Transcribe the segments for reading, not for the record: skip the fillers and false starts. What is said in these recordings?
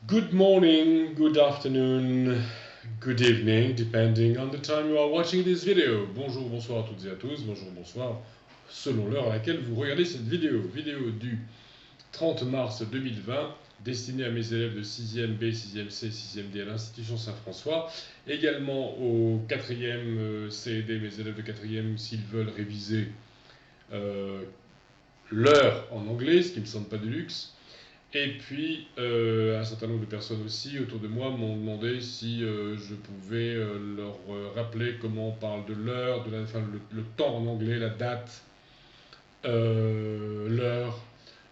Good morning, good afternoon, good evening, depending on the time you are watching this video. Bonjour, bonsoir à toutes et à tous, bonjour, bonsoir, selon l'heure à laquelle vous regardez cette vidéo. Vidéo du 30 mars 2020, destinée à mes élèves de 6e B, 6e C, 6e D à l'Institution Saint-François. Également au 4e C et D, mes élèves de 4e, s'ils veulent réviser l'heure en anglais, ce qui ne me semble pas de luxe. Et puis, un certain nombre de personnes aussi autour de moi m'ont demandé si je pouvais leur rappeler comment on parle de l'heure, enfin, le temps en anglais, la date, l'heure,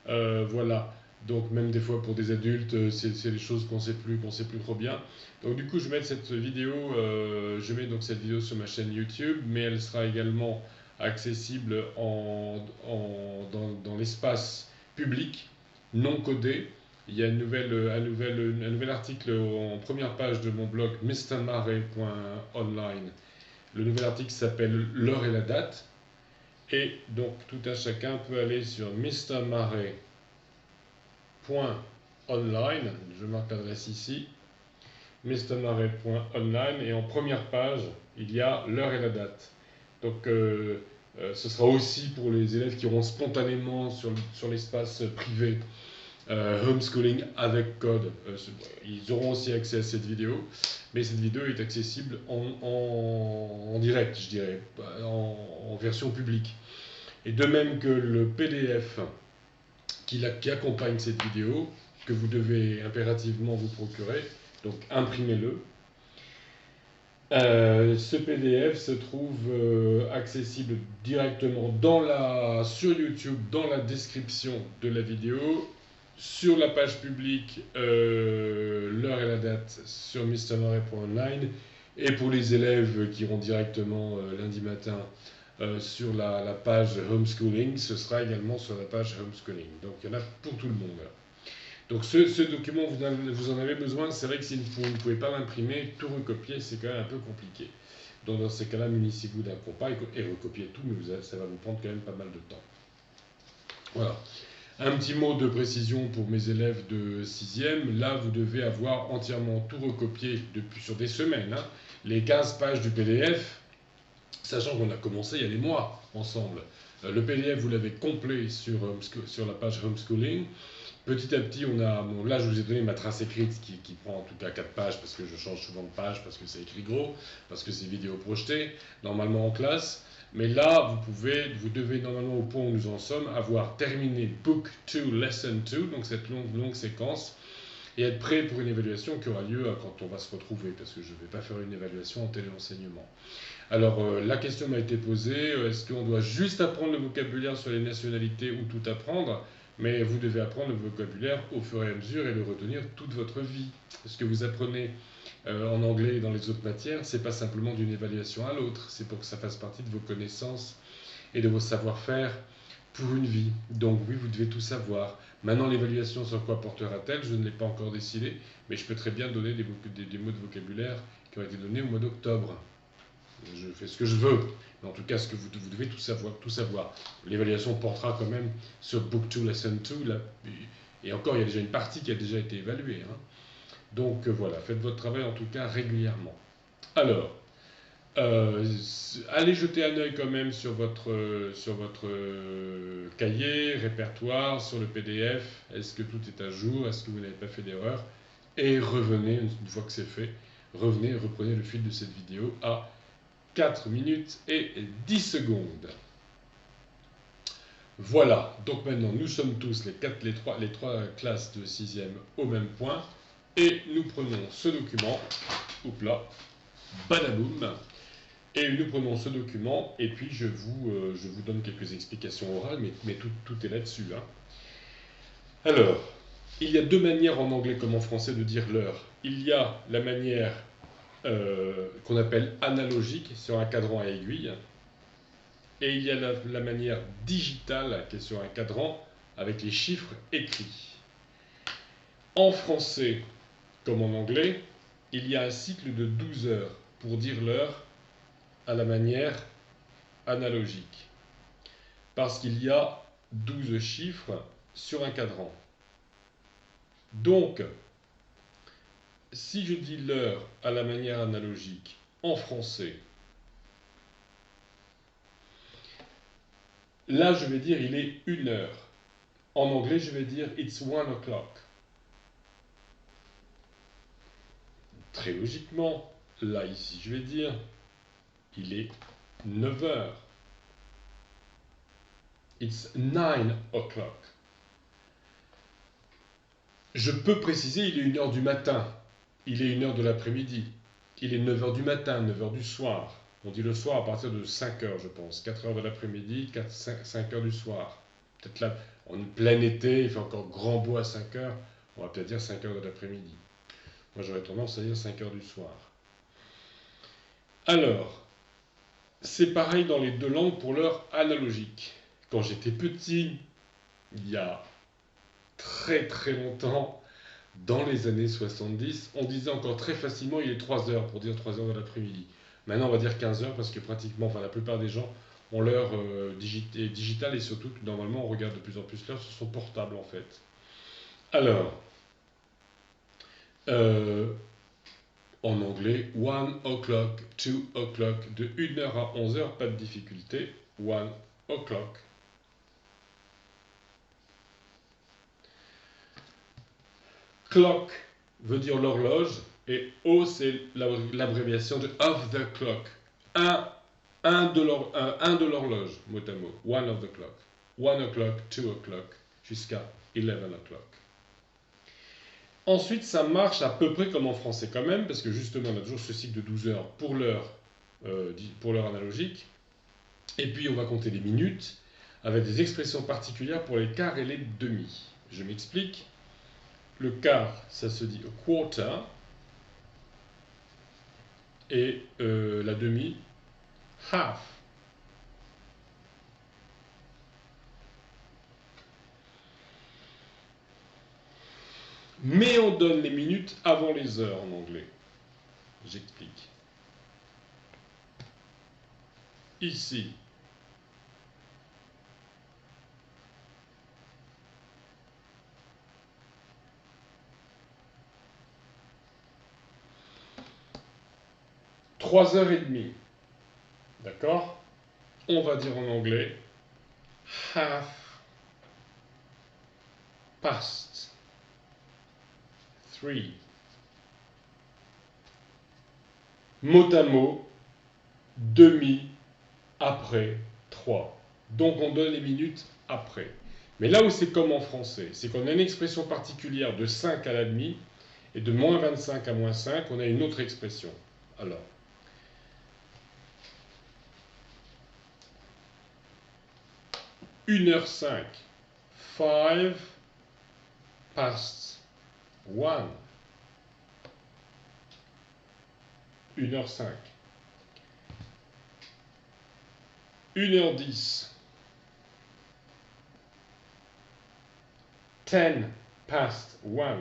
voilà. Donc même des fois pour des adultes, c'est des choses qu'on sait plus trop bien. Donc du coup, je mets cette vidéo, sur ma chaîne YouTube, mais elle sera également accessible dans l'espace public non codé. Il y a un nouvel article en première page de mon blog mrmare.online. Le nouvel article s'appelle L'heure et la date. Et donc tout un chacun peut aller sur mrmare.online. Je marque l'adresse ici. mrmare.online. Et en première page, il y a l'heure et la date. Donc ce sera aussi pour les élèves qui auront spontanément sur l'espace privé homeschooling avec code. Ils auront aussi accès à cette vidéo, mais cette vidéo est accessible en direct, je dirais, en version publique. Et de même que le PDF qui accompagne cette vidéo, que vous devez impérativement vous procurer, donc imprimez-le. Ce PDF se trouve accessible directement sur YouTube dans la description de la vidéo, sur la page publique l'heure et la date sur mrmare.online, et pour les élèves qui iront directement lundi matin sur la page homeschooling, ce sera également sur la page homeschooling. Donc il y en a pour tout le monde. Donc ce document, vous en avez besoin. C'est vrai que si vous ne pouvez pas l'imprimer, tout recopier, c'est quand même un peu compliqué. Donc dans ces cas-là, munissez-vous d'un compas et recopiez tout, mais ça va vous prendre quand même pas mal de temps. Voilà. Un petit mot de précision pour mes élèves de 6e. Là, vous devez avoir entièrement tout recopié depuis sur des semaines. Les 15 pages du PDF, sachant qu'on a commencé il y a des mois ensemble. Le PDF, vous l'avez complet sur la page homeschooling. Petit à petit, là, je vous ai donné ma trace écrite qui prend en tout cas 4 pages parce que je change souvent de page, parce que c'est écrit gros, parce que c'est vidéo projetée, normalement en classe. Mais là, vous devez normalement, au point où nous en sommes, avoir terminé Book 2, Lesson 2, donc cette longue séquence, et être prêt pour une évaluation qui aura lieu quand on va se retrouver, parce que je ne vais pas faire une évaluation en téléenseignement. Alors, la question m'a été posée, est-ce qu'on doit juste apprendre le vocabulaire sur les nationalités ou tout apprendre? Mais vous devez apprendre le vocabulaire au fur et à mesure et le retenir toute votre vie. Ce que vous apprenez en anglais et dans les autres matières, c'est pas simplement d'une évaluation à l'autre, c'est pour que ça fasse partie de vos connaissances et de vos savoir-faire pour une vie. Donc oui, vous devez tout savoir. Maintenant, l'évaluation sur quoi portera-t-elle? Je ne l'ai pas encore décidé, mais je peux très bien donner des mots de vocabulaire qui ont été donnés au mois d'octobre. Je fais ce que je veux. Mais en tout cas, ce que vous devez tout savoir, tout savoir. L'évaluation portera quand même sur Book 2, Lesson 2. Là, et encore, il y a déjà une partie qui a déjà été évaluée. Donc voilà, faites votre travail en tout cas régulièrement. Alors, allez jeter un œil quand même sur votre cahier, répertoire, sur le PDF. Est-ce que tout est à jour? Est-ce que vous n'avez pas fait d'erreur? Et revenez, une fois que c'est fait, revenez et reprenez le fil de cette vidéo à 4 minutes et 10 secondes. Voilà, donc maintenant nous sommes tous les trois classes de 6e au même point, et nous prenons ce document, là, badaboum, et nous prenons ce document, et puis je vous donne quelques explications orales, mais tout est là-dessus. Alors, il y a deux manières en anglais comme en français de dire l'heure. Il y a la manière qu'on appelle analogique, sur un cadran à aiguille, et il y a la manière digitale qui est sur un cadran avec les chiffres écrits. En français comme en anglais, il y a un cycle de 12 heures pour dire l'heure à la manière analogique. Parce qu'il y a 12 chiffres sur un cadran. Donc, si je dis l'heure à la manière analogique en français, là je vais dire il est 1 heure. En anglais, je vais dire it's 1 o'clock. Très logiquement, là ici, je vais dire il est 9 heures. It's 9 o'clock. Je peux préciser, il est 1 heure du matin. Il est 1 heure de l'après-midi. Il est 9 heures du matin, 9 heures du soir. On dit le soir à partir de 5 heures, je pense. 4 heures de l'après-midi, 5 heures du soir. Peut-être là, en plein été, il fait encore grand beau à 5 heures. On va peut-être dire 5 heures de l'après-midi. Moi, j'aurais tendance à dire 5 heures du soir. Alors, c'est pareil dans les deux langues pour l'heure analogique. Quand j'étais petit, il y a très très longtemps, dans les années 70, on disait encore très facilement il est 3 heures pour dire 3 heures de l'après-midi. Maintenant, on va dire 15 heures parce que pratiquement, enfin la plupart des gens ont l'heure digitale et surtout que normalement on regarde de plus en plus l'heure sur son portable en fait. Alors, en anglais, 1 o'clock, 2 o'clock, de 1 heure à 11 heures, pas de difficulté, 1 o'clock. Clock veut dire l'horloge et O c'est l'abréviation de of the clock. Un de l'horloge, mot à mot. One of the clock. 1 o'clock, 2 o'clock, jusqu'à 11 o'clock. Ensuite, ça marche à peu près comme en français quand même, parce que justement, on a toujours ce cycle de 12 heures pour l'heure analogique. Et puis, on va compter les minutes, avec des expressions particulières pour les quarts et les demi. Je m'explique. Le quart, ça se dit a quarter. Et la demi, half. Mais on donne les minutes avant les heures en anglais. J'explique. Ici, trois heures et demie. D'accord? On va dire en anglais half past 3. Mot à mot, demi après 3. Donc on donne les minutes après. Mais là où c'est comme en français, c'est qu'on a une expression particulière de 5 à la demi et de moins 25 à moins 5, on a une autre expression. Alors, 1h05, 5 past 1. 1h05. 1h10. 10 past 1.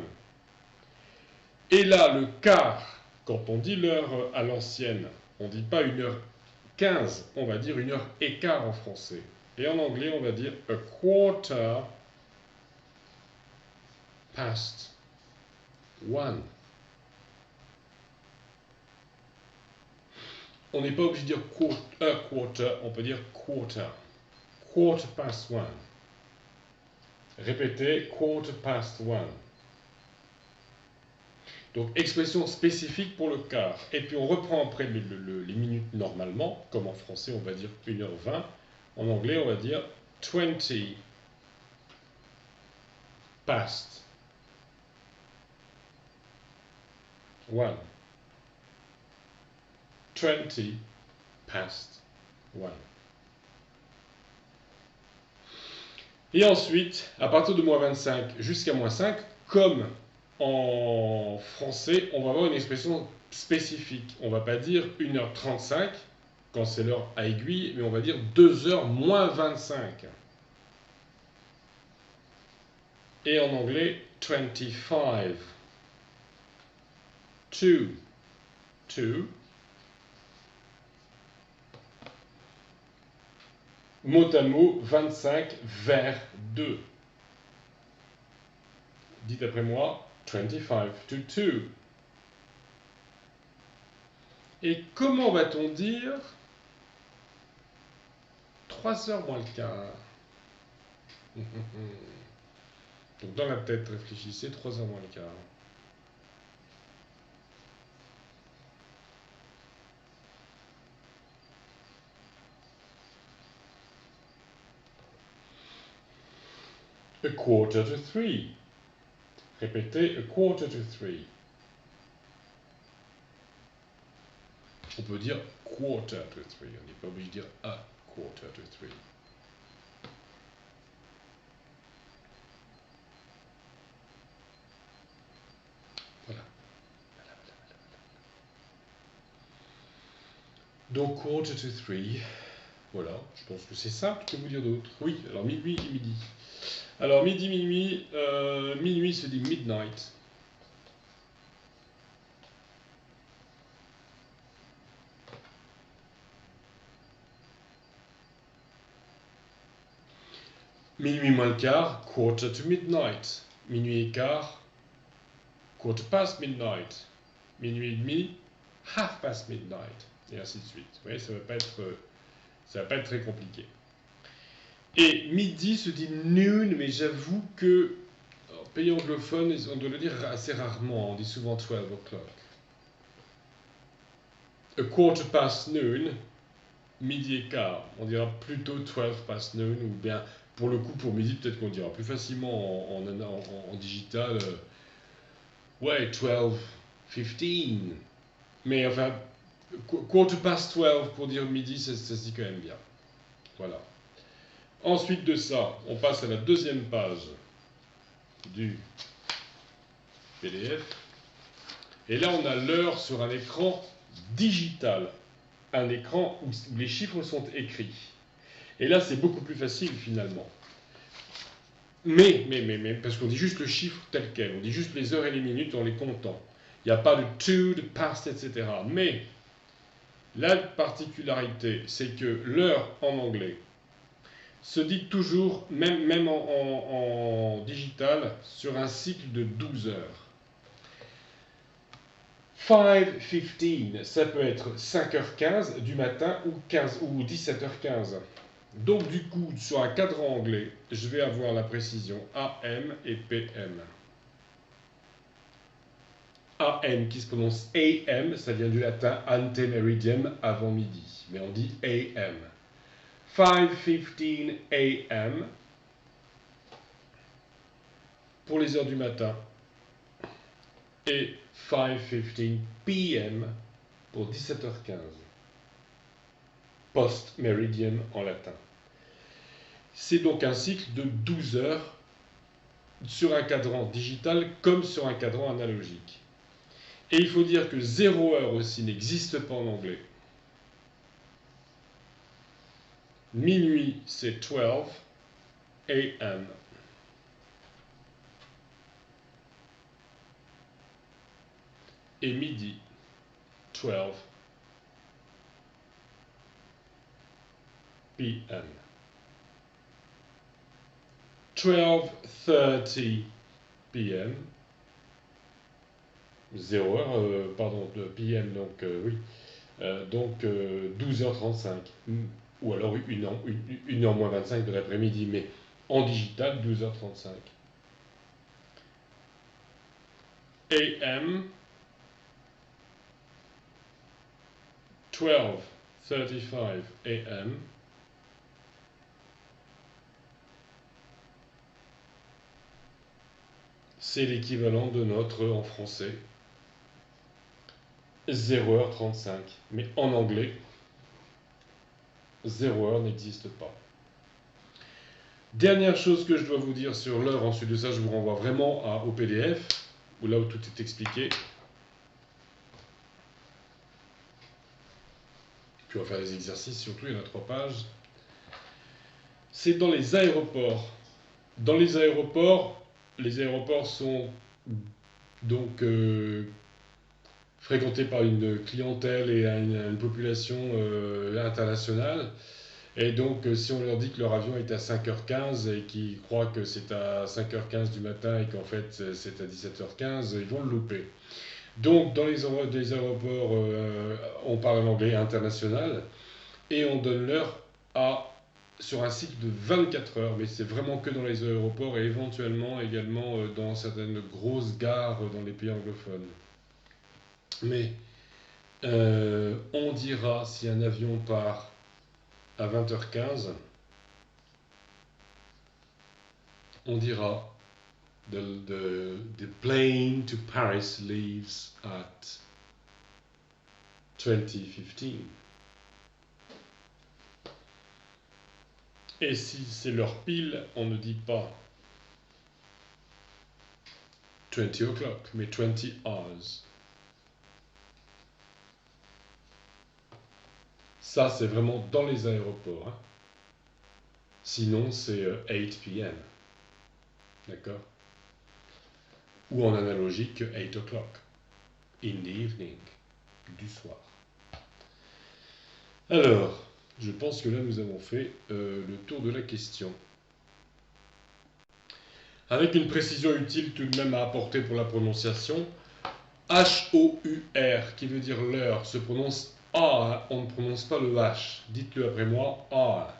Et là, le quart, quand on dit l'heure à l'ancienne, on ne dit pas 1h15, on va dire 1h15 en français. Et en anglais, on va dire a quarter past 1. On n'est pas obligé de dire a quarter, on peut dire quarter. Quarter past 1. Répétez, quarter past 1. Donc, expression spécifique pour le quart. Et puis, on reprend après les minutes normalement, comme en français, on va dire 1h20. En anglais, on va dire 20 past 1. 20 past 1. Et ensuite, à partir de moins 25 jusqu'à moins 5, comme en français, on va avoir une expression spécifique. On ne va pas dire 1h35 quand c'est l'heure à aiguille, mais on va dire 2h moins 25. Et en anglais, 25. 2. Mot à mot, 25 vers 2. Dites après moi, 25 to 2. Et comment va-t-on dire 3h moins le quart? Donc dans la tête, réfléchissez, 3h moins le quart. A quarter to 3. Répétez, a quarter to 3. On peut dire quarter to 3. On n'est pas obligé de dire a quarter to 3. Voilà. Donc quarter to 3. Voilà, je pense que c'est ça. Que vous dire d'autre? Oui, alors minuit et midi. Alors midi, minuit, minuit se dit midnight. Minuit moins le quart, quarter to midnight. Minuit et quart, quarter past midnight. Minuit et demi, half past midnight. Et ainsi de suite. Vous voyez, ça va pas être très compliqué. Et midi se dit noon, mais j'avoue que, en pays anglophone, on doit le dire assez rarement. On dit souvent 12 o'clock. A quarter past noon, midi et quart. On dira plutôt 12 past noon, ou bien, pour le coup, pour midi, peut-être qu'on dira plus facilement en digital, ouais, 12, 15. Mais enfin, quarter past 12 pour dire midi, ça se dit quand même bien. Voilà. Ensuite de ça, on passe à la deuxième page du PDF. Et là, on a l'heure sur un écran digital. Un écran où les chiffres sont écrits. Et là, c'est beaucoup plus facile finalement. Mais, parce qu'on dit juste le chiffre tel quel. On dit juste les heures et les minutes en les comptant. Il n'y a pas de to, de past, etc. Mais la particularité, c'est que l'heure en anglais se dit toujours, même en digital, sur un cycle de 12 heures. 5:15, ça peut être 5h15 du matin ou 17h15. Donc du coup, sur un cadran anglais, je vais avoir la précision AM et PM. AM qui se prononce AM, ça vient du latin ante meridiem, avant midi. Mais on dit AM. 5:15 AM pour les heures du matin. Et 5:15 PM pour 17h15. Post-méridiem en latin. C'est donc un cycle de 12 heures sur un cadran digital comme sur un cadran analogique. Et il faut dire que 0 heure aussi n'existe pas en anglais. Minuit, c'est 12 AM. Et midi, 12 PM. 12:30 PM. 0 heure, pardon, de PM, donc oui. Donc 12h35. Ou alors 1h moins 25 de l'après-midi, mais en digital, 12h35. AM, 12:35 AM. C'est l'équivalent de notre, en français, 0h35. Mais en anglais, 0 heure n'existe pas. Dernière chose que je dois vous dire sur l'heure, ensuite de ça, je vous renvoie vraiment au PDF, où là où tout est expliqué. Puis on va faire des exercices, surtout, il y en a 3 pages. C'est dans les aéroports. Dans les aéroports sont donc fréquentés par une clientèle et une population internationale. Et donc, si on leur dit que leur avion est à 5h15 et qu'ils croient que c'est à 5h15 du matin et qu'en fait c'est à 17h15, ils vont le louper. Donc, dans des aéroports, on parle en anglais international et on donne l'heure sur un cycle de 24 heures, mais c'est vraiment que dans les aéroports et éventuellement également dans certaines grosses gares dans les pays anglophones. Mais on dira si un avion part à 20h15, on dira the plane to Paris leaves at 20:15. Et si c'est l'heure pile, on ne dit pas 20 o'clock, mais 20 hours. Ça, c'est vraiment dans les aéroports. Hein. Sinon, c'est 8 p.m. D'accord? Ou en analogique, 8 o'clock. In the evening. Du soir. Alors, je pense que là, nous avons fait le tour de la question. Avec une précision utile tout de même à apporter pour la prononciation, H-O-U-R, qui veut dire l'heure, se prononce A, on ne prononce pas le H. Dites-le après moi, A.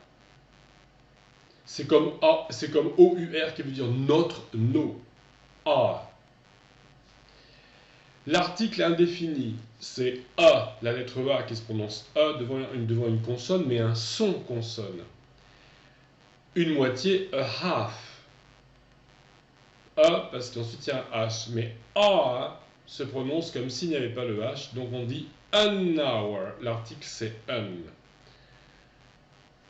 C'est comme O-U-R qui veut dire notre, nos. A. L'article indéfini, c'est A, la lettre A qui se prononce A devant une consonne, mais un son consonne. Une moitié, a half. A, parce qu'ensuite il y a un H, mais A se prononce comme s'il n'y avait pas le H, donc on dit an hour. L'article c'est an.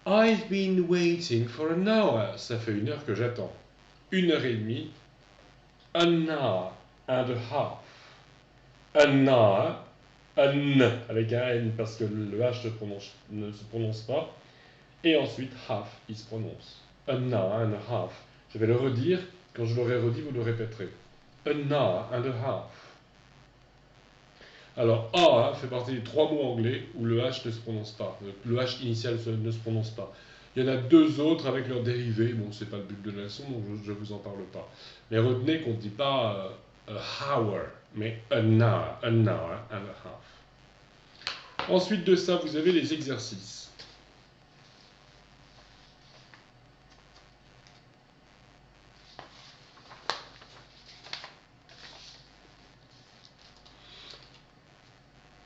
I've been waiting for an hour. Ça fait 1 heure que j'attends. 1 heure et demie. An hour and a half. An hour. An avec un N parce que le H ne se prononce pas. Et ensuite half, il se prononce. An hour and a half. Je vais le redire. Quand je l'aurai redit, vous le répéterez. An hour and a half. Alors, A fait partie des 3 mots anglais où le H ne se prononce pas. Le H initial ne se prononce pas. Il y en a 2 autres avec leurs dérivés. Bon, c'est pas le but de la leçon, donc je ne vous en parle pas. Mais retenez qu'on ne dit pas a hour, mais an hour and a half. Ensuite de ça, vous avez les exercices.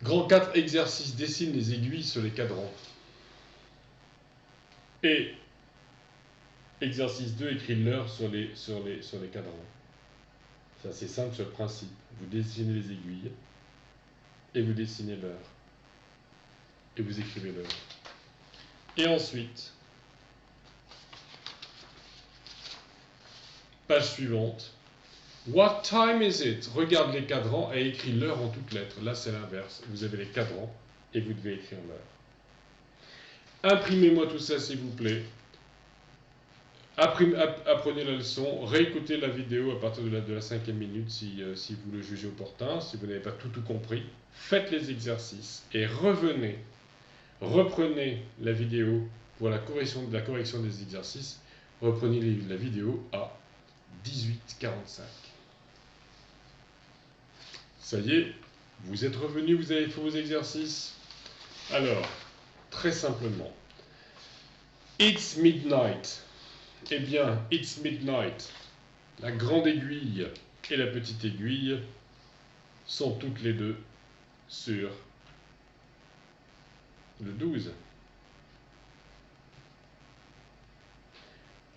Grand 4, exercice, dessine les aiguilles sur les cadrans. Et exercice 2, écrit l'heure sur les cadrans. C'est assez simple sur le principe. Vous dessinez les aiguilles et vous dessinez l'heure. Et vous écrivez l'heure. Et ensuite, page suivante. What time is it? Regarde les cadrans et écris l'heure en toutes lettres. Là, c'est l'inverse. Vous avez les cadrans et vous devez écrire l'heure. Imprimez-moi tout ça, s'il vous plaît. Apprenez la leçon, réécoutez la vidéo à partir de la 5e minute si vous le jugez opportun, si vous n'avez pas tout compris. Faites les exercices et revenez. Reprenez la vidéo pour la correction des exercices. Reprenez la vidéo à 18h45. Ça y est, vous êtes revenu, vous avez fait vos exercices. Alors, très simplement, it's midnight. Eh bien, it's midnight. La grande aiguille et la petite aiguille sont toutes les deux sur le 12.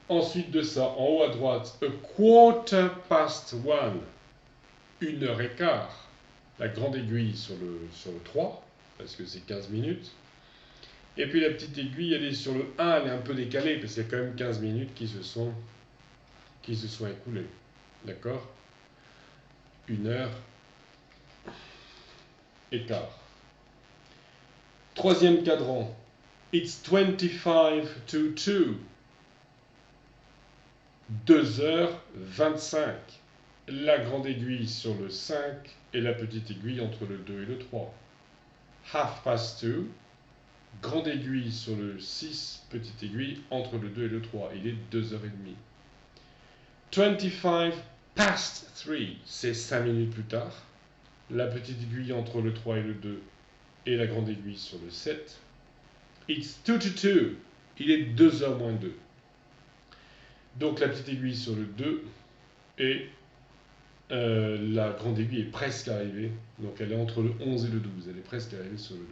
Ensuite de ça, en haut à droite, a quarter past 1. 1h15. La grande aiguille sur le 3, parce que c'est 15 minutes. Et puis la petite aiguille, elle est sur le 1, elle est un peu décalée, parce qu'il y a quand même 15 minutes qui se sont écoulées. D'accord? 1h15. Troisième cadran. It's 25 to 2. 2h25. La grande aiguille sur le 5 et la petite aiguille entre le 2 et le 3. Half past 2. Grande aiguille sur le 6, petite aiguille entre le 2 et le 3. Il est 2h30. 25 past 3, c'est 5 minutes plus tard. la petite aiguille entre le 3 et le 2 et la grande aiguille sur le 7. It's 2 to 2. Il est 2h moins 2. Donc la petite aiguille sur le 2 et la grande aiguille est presque arrivée. Donc elle est entre le 11 et le 12. Elle est presque arrivée sur le 12.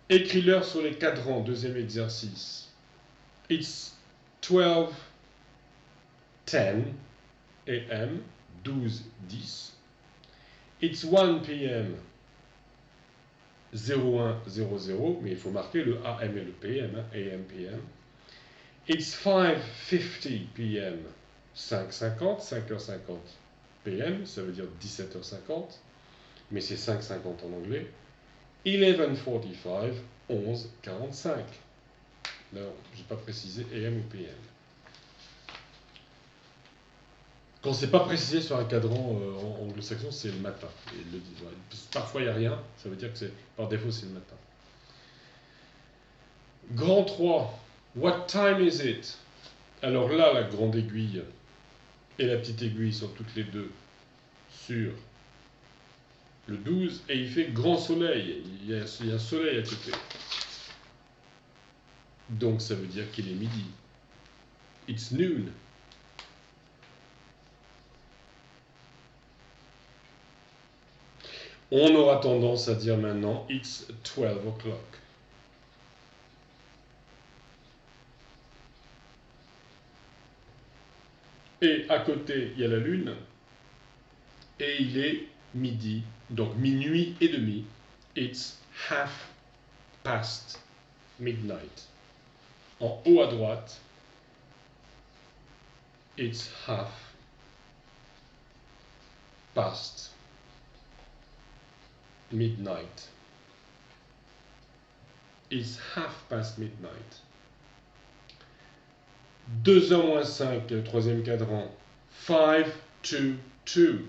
Écris l'heure sur les cadrans. Deuxième exercice. It's 12, 10 a.m. 12, 10. It's 1 p.m. 0100, mais il faut marquer le AM et le PM, hein, AM, PM. It's 5:50 p.m. 5:50, 5h50 p.m., ça veut dire 17h50, mais c'est 5:50 en anglais. 11:45, 11:45. Non, je n'ai pas précisé AM ou PM. Quand c'est pas précisé sur un cadran en anglo-saxon, c'est le matin. Ils le disent. Ouais. Parfois, il n'y a rien. Ça veut dire que par défaut, c'est le matin. Grand 3. What time is it? Alors là, la grande aiguille et la petite aiguille sont toutes les deux sur le 12. Et il fait grand soleil. Il y a un soleil à côté. Donc, ça veut dire qu'il est midi. It's noon. On aura tendance à dire maintenant it's 12 o'clock. Et à côté, il y a la lune. Et il est midi, donc minuit et demi. It's half past midnight. En haut à droite, it's half past midnight. It's half past midnight. 2h moins 5, le troisième cadran. 5 to 2.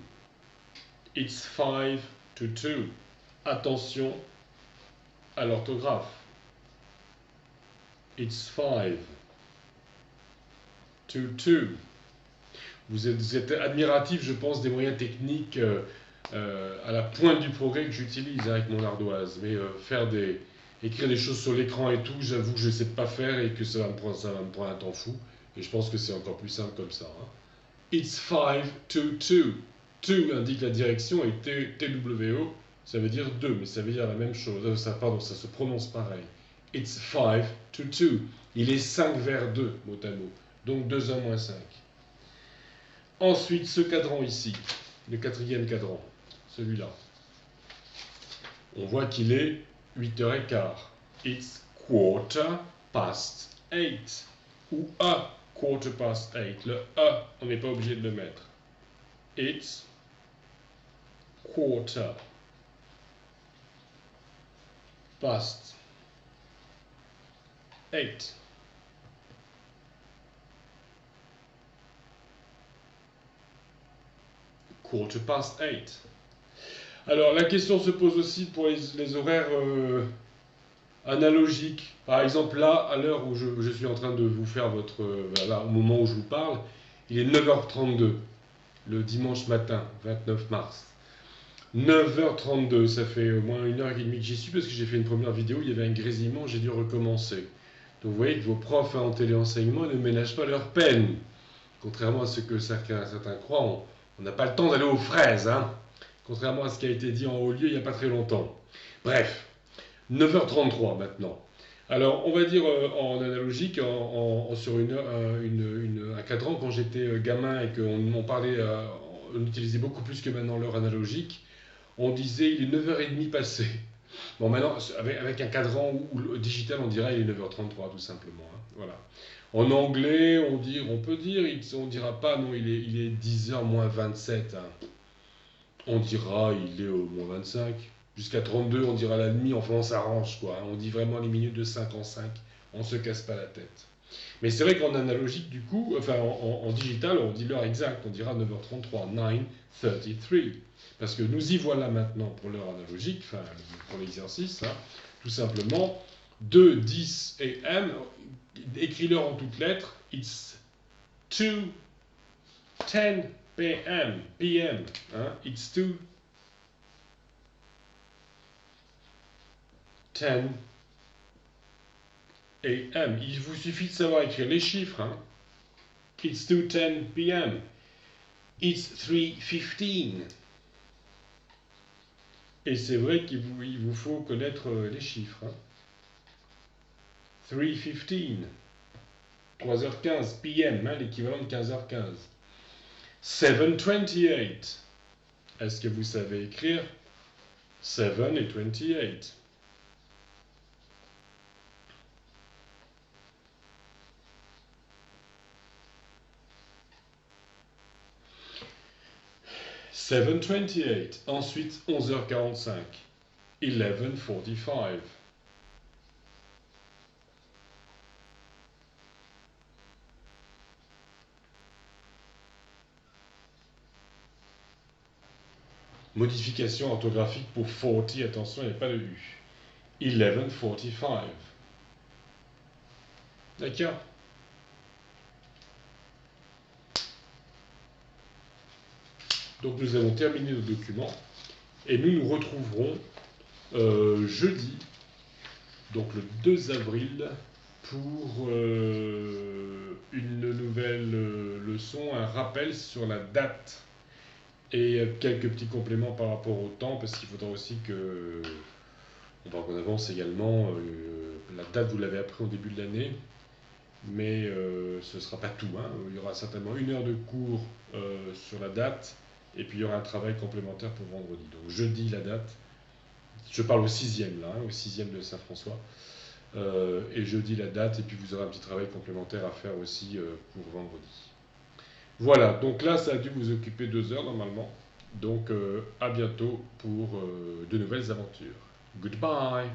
It's 5 to 2. Attention à l'orthographe. It's 5 to 2. Vous êtes admiratif, je pense, des moyens techniques à la pointe du progrès que j'utilise avec mon ardoise. Mais écrire des choses sur l'écran et tout, j'avoue que je ne sais pas faire et que ça va me prendre un temps fou. Et je pense que c'est encore plus simple comme ça. Hein. It's 5 to 2. 2 indique la direction et TWO, ça veut dire 2, mais ça veut dire la même chose. Pardon, ça se prononce pareil. It's 5 to 2. Il est 5 vers 2, mot à mot. Donc 2h moins 5. Ensuite, ce cadran ici, le quatrième cadran, celui-là. On voit qu'il est 8h15. It's quarter past 8. Ou a quarter past 8. Le a, on n'est pas obligé de le mettre. It's quarter past 8. Quarter past 8. Alors, la question se pose aussi pour les horaires analogiques. Par exemple, là, à l'heure où je suis en train de vous faire voilà, au moment où je vous parle, il est 9h32, le dimanche matin, 29 mars. 9h32, ça fait au moins 1h30 que j'y suis parce que j'ai fait une première vidéo, il y avait un grésillement, j'ai dû recommencer. Donc vous voyez que vos profs en téléenseignement ne ménagent pas leur peine. Contrairement à ce que certains croient, on n'a pas le temps d'aller aux fraises, hein. Contrairement à ce qui a été dit en haut lieu il n'y a pas très longtemps. Bref, 9h33 maintenant. Alors, on va dire en analogique, sur un cadran, quand j'étais gamin et qu'on parlait, on utilisait beaucoup plus que maintenant l'heure analogique, on disait il est 9h30 passé. Bon, maintenant, avec un cadran ou digital, on dirait il est 9h33 tout simplement. Hein. Voilà. En anglais, on peut dire, on dira pas, non, il est 10h moins 27. Hein. On dira, il est au moins 25. Jusqu'à 32, on dira la demi, enfin on s'arrange, quoi. On dit vraiment les minutes de 5 en 5. On se casse pas la tête. Mais c'est vrai qu'en analogique, du coup, enfin en digital, on dit l'heure exacte, on dira 9h33, 9:33. Parce que nous y voilà maintenant pour l'heure analogique, enfin pour l'exercice, hein, tout simplement, 2, 10 et M, écris-leur en toutes lettres, it's 2, 10 p.m., p.m., hein, it's 2, 2:10 a.m. Il vous suffit de savoir écrire les chiffres. Hein. It's 2:10 p.m. It's 3:15. Et c'est vrai qu'il vous faut connaître les chiffres. Hein. 3:15. 3h15 p.m. Hein, l'équivalent de 15h15. 7:28. Est-ce que vous savez écrire 7 et 28? « 7:28. Ensuite, 11h45. 11:45. Modification orthographique pour 40, attention, il n'y a pas de U. 11:45. D'accord? Donc nous avons terminé nos documents et nous nous retrouverons jeudi, donc le 2 avril, pour une nouvelle leçon, un rappel sur la date et quelques petits compléments par rapport au temps, parce qu'il faudra aussi qu'on avance également. La date, vous l'avez appris au début de l'année, mais ce ne sera pas tout. Hein. Il y aura certainement 1 heure de cours sur la date, et puis il y aura un travail complémentaire pour vendredi. Donc jeudi, la date. Je parle au 6e, là, hein, au 6e de Saint-François. Et jeudi, la date, et puis vous aurez un petit travail complémentaire à faire aussi pour vendredi. Voilà, donc là, ça a dû vous occuper 2 heures normalement. Donc à bientôt pour de nouvelles aventures. Goodbye!